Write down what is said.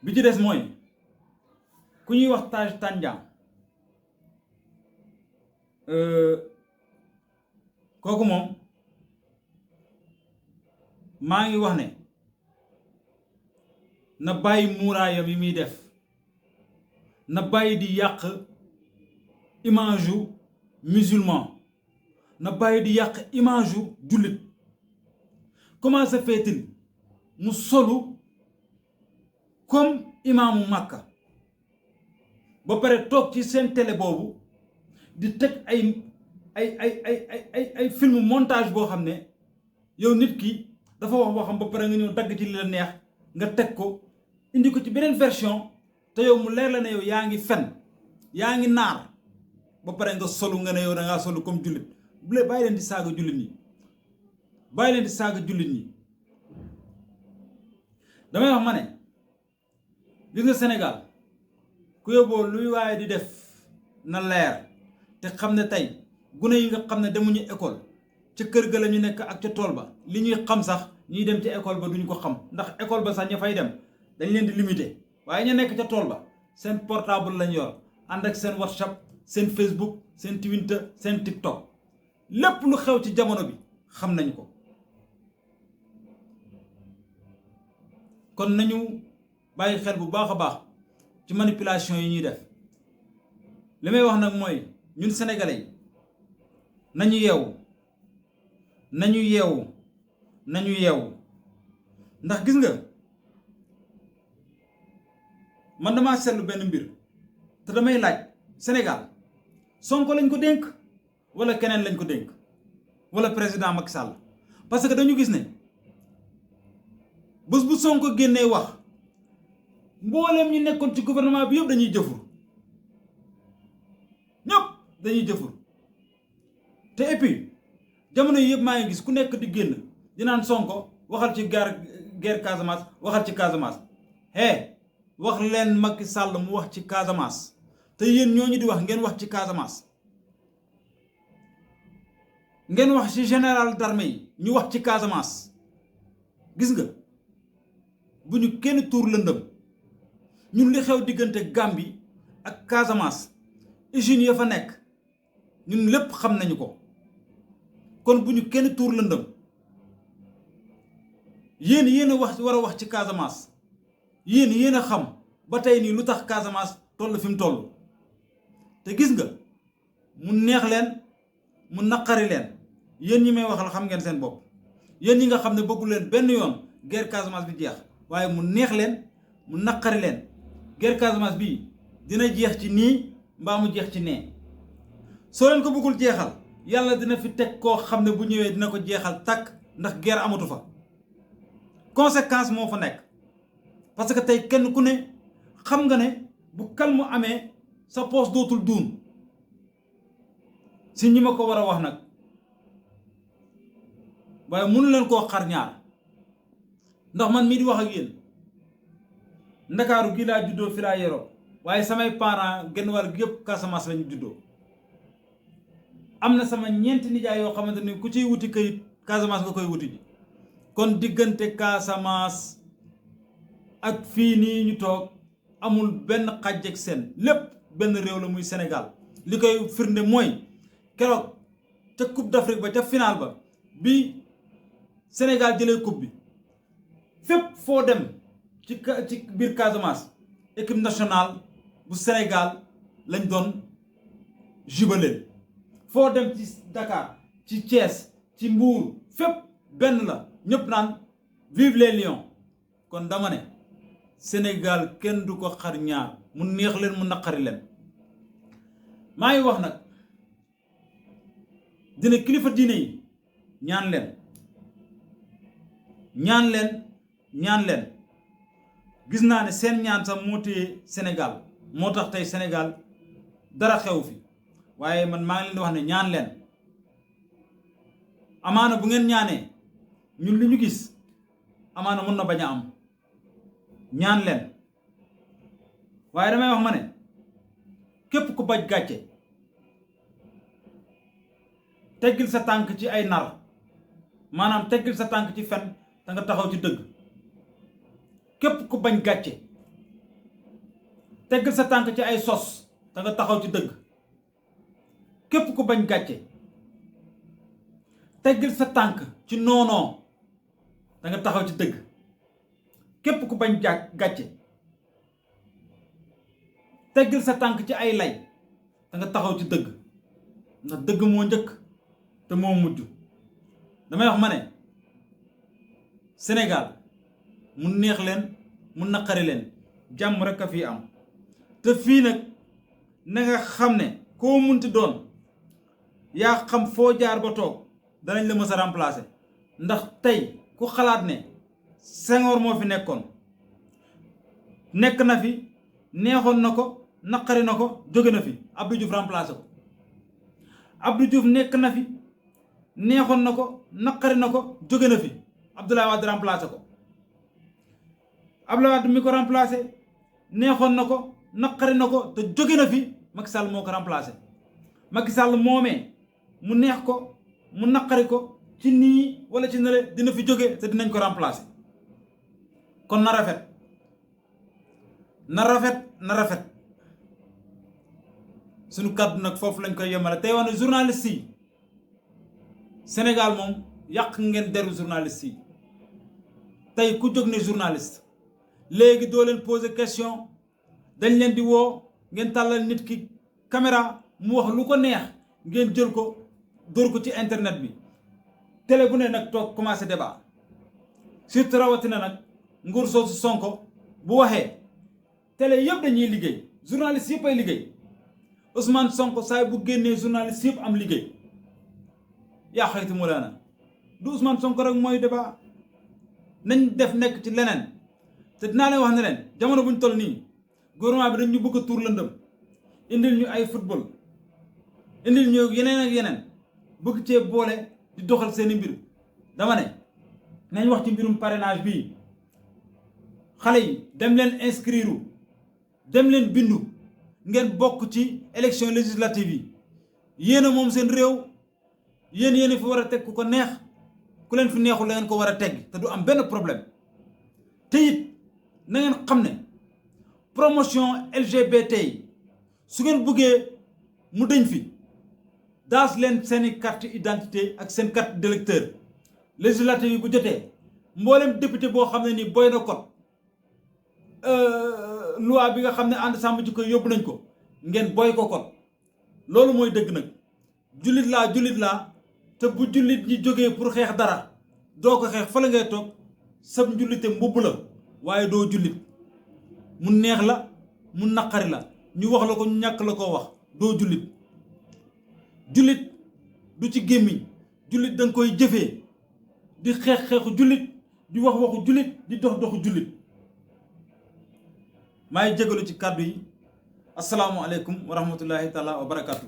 bi ci des mooy ku ñuy wax Taj Tandian kooku moom maa ngi wax ne na bàyyi muuraayam yi muy def, na bàyyi di yàq image yu musulman, na bàyyi di yàq image yu jullit. Comment se fait-il mu solu comme imaamu Makka ba pare toog ci seen télé boobu di teg ay film montage boo xam ne yow nit ki dafa wax waxam ba pare nga ñëw dagg ci li la neex nga teg ko indi ko ci beneen version te yow mu leer la ne yow yaa ngi fen, yaa ngi naar ba pare nga solu nga ne yow da ngaa solu comme jullit. bu lee bàyyi leen di saaga jullit ñi, bàyyi leen di saaga jullit ñi. damay wax ma ne gis nga Sénégal ku yóbboo luy waaye di def na leer te xam ne tey gune yi nga xam ne demuñu école ca kër ga la ñu nekk ak ca tool ba li ñuy xam sax ñuy dem ci école ba duñu ko xam, ndax école ba sax ña fay dem dañ leen di limité. waaye ña nekk ca tool ba seen portable lañ yor ànd ak seen WhatsApp, seen Facebook, seen Twitter, seen TikTok, lépp lu xew ci jamono bi xam nañ ko. kon nañu bàyyi xel bu baax a baax ci manipulation yi ñuy def. li may wax nag mooy ñun sénégalais yi nañu yeewu, nañu yeewu, nañu yeewu. ndax gis nga man damaa seetlu benn mbir te damay laaj Sénégal Sonko lañ ko dénk wala keneen lañ ko dénk wala président Macky Sall. parce que dañu gis ne bés bu Sonko génnee wax mbooleem ñi nekkoon ci gouvernement bi yëpp dañuy jëfur, ñëpp dañuy jëfur. te et puis jamono yi yëpp maa ngi gis ku nekk di génn di naan Sonko waxal ci guerre Casamance, waxal ci Casamance. wax leen Macky Sall mu wax ci Casamance te yéen ñooñu di wax ngeen wax ci Casamance. ngeen wax ci général d'armée yi ñu wax ci Casamance. gis nga bu ñu kenn tuur lëndëm. ñun li xew diggante Gambie ak Casamance usines ya fa nekk ñun lépp xam nañu ko. kon bu ñu kenn tuur lëndëm. yéen a war a wax ci Casamance. yéen a xam ba tey nii lu tax Casamance toll fi mu toll. te gis nga mu neex leen mu naqari leen yéen ñi may waxal xam ngeen seen bopp. yéen ñi nga xam ne bëggu leen benn yoon guerre Casamance bi jeex, waaye mu neex leen mu naqari leen guerre Casamance bii dina jeex ci nii mbaa mu jeex ci nee. soo leen ko bëggul jeexal yàlla dina fi teg koo xam ne bu ñëwee dina ko jeexal tàkk, ndax guerre amatu fa. conséquence moo fa nekk. parce que tey kenn ku ne xam nga ne bu calme amee sa poos dootul duun. si ñi ma ko war a wax nag waaye mënu leen koo xar ñaar, ndax man mii di wax ak yéen ndakaaru gi laa juddoo fi laa yeroo, waaye samay parents genn wàll gi yëpp Casamance lañu juddoo. am na sama ñeenti nijaay yoo xamante ni ku ciy wuti këyit Casamance nga koy wuti ji. kon diggante Casamance ak fii nii ñu toog amul benn xàjj ak seen, lépp benn réew la muy Sénégal. li koy firnde mooy keroog ca Coupe d'Afrique ba ca final ba bi Sénégal jëlee coupe bi, fépp foo dem ci biir Casamance équipe nationale bu Sénégal lañ doon jubaleel. foo dem ci Dakar, ci Thiès, ci Mbour, fépp benn la, ñëpp naan vive les lions. kon dama ne Sénégal kenn du ko xar ñaar, mu neex leen mu naqari leen. maa ngi wax nag dina kilifa diine yi ñaan leen. gis naa ne seen ñaan sax moo téye Sénégal, moo tax tey Sénégal dara xew fi. waaye man maa ngi leen di wax ne ñaan leen. amaana bu ngeen ñaanee ñun li ñu gis amaana mun na bañ a am. ñaan leen. waaye damay wax ma ne képp ku bañ gàcce teggil sa tànk ci ay nar, maanaam teggil sa tànk ci fen te nga taxaw ci dëgg. képp ku bañ gàcce teggal sa tànk ci ay sos da nga taxaw ci dëgg képp ku bañ gàcce teggal sa tànk ci noonoo da nga taxaw ci dëgg képp ku bañ gàcce teggal sa tànk ci ay lay da nga taxaw ci dëgg ndax dëgg moo njëkk te moo mujj damay wax ma ne Sénégal mu neex leen mu naqari leen jàmm rek a fii am te fii nag na nga xam ne koo munti doon yaa xam foo jaar ba toog danañ la mës a remplacer ndax tey ku xalaat ne Senghor moo fi nekkoon nekk na fi neexoon na ko naqari na ko jóge na fi Abdou Diouf remplacer ko Abdou Diouf nekk na fi neexoon na ko naqari na ko jóge na fi Abdoulaye Wade remplacer ko Abdoulaye Wade mi ko remplacer neexoon na ko naqari na ko te jóge na fi Macky Sall moo ko remplacer Macky Sall moomee mu neex ko mu naqari ko ci nii wala ci nale dina fi jóge te dinañ ko remplacer kon na rafet na rafet na rafet suñu kàddu nag foofu lañ koy yemale tey wax ne journaliste yi Sénégal moom yàq ngeen deru journaliste yi tey ku jóg ne journaliste léegi doo leen poser question dañ leen di woo ngeen tàllal nit ki caméra mu wax lu ko neex ngeen jël ko dóor ko ci internet bi télé bu ne nag toog commencé débat surtout rawatina nag nguur soosu Sonko bu waxee télé yëpp dañuy liggéey journaliste yëpp ay liggéey Ousmane Sonko saay bu génnee journaliste yëpp am liggéey yaa xayti mu leena du Ousmane Sonko rek mooy débat nañ def nekk ci leneen te dinaa leen wax ne leen jamono buñ toll nii gouvernement bi dañ ñu bëgg a tuur lëndëm indil ñu ay football indil ñu yeneen ak yeneen bëgg cee boole di doxal seeni mbir dama ne nañ wax ci mbirum parrainage bii xale yi dem leen inscrire dem leen bindu ngeen bokk ci élection législative yi yéen a moom seen réew yéen fi war a teg ku ko neex ku leen fi neexul la ngeen ko war a tegg te du am benn problème te it na ngeen xam ne promotion LGBT yi su ngeen bëggee mu dëñ fi daas leen seeni carte identité ak seen carte d'électeur législative yi bu jotee mboolem député boo xam ne nii boy na code loi bi nga xam ne ànd sàmm jikko yóbbu nañ ko ngeen boy ko code loolu mooy dëgg nag jullit laa te bu jullit ñi jógee pour xeex dara doo ko xeex fa la ngay toog sab njullite mbubb la waaye doo jullit mu neex la mu naqari la ñu wax la ko ñu ñàkk la ko wax doo jullit jullit du ci gémmiñ jullit danga koy jëfee di xeexu jullit di wax waxu jullit di dox doxu jullit maay jégalu ci kàddu yi asalaamualeykum wa rahmatullahi taala wa barakatu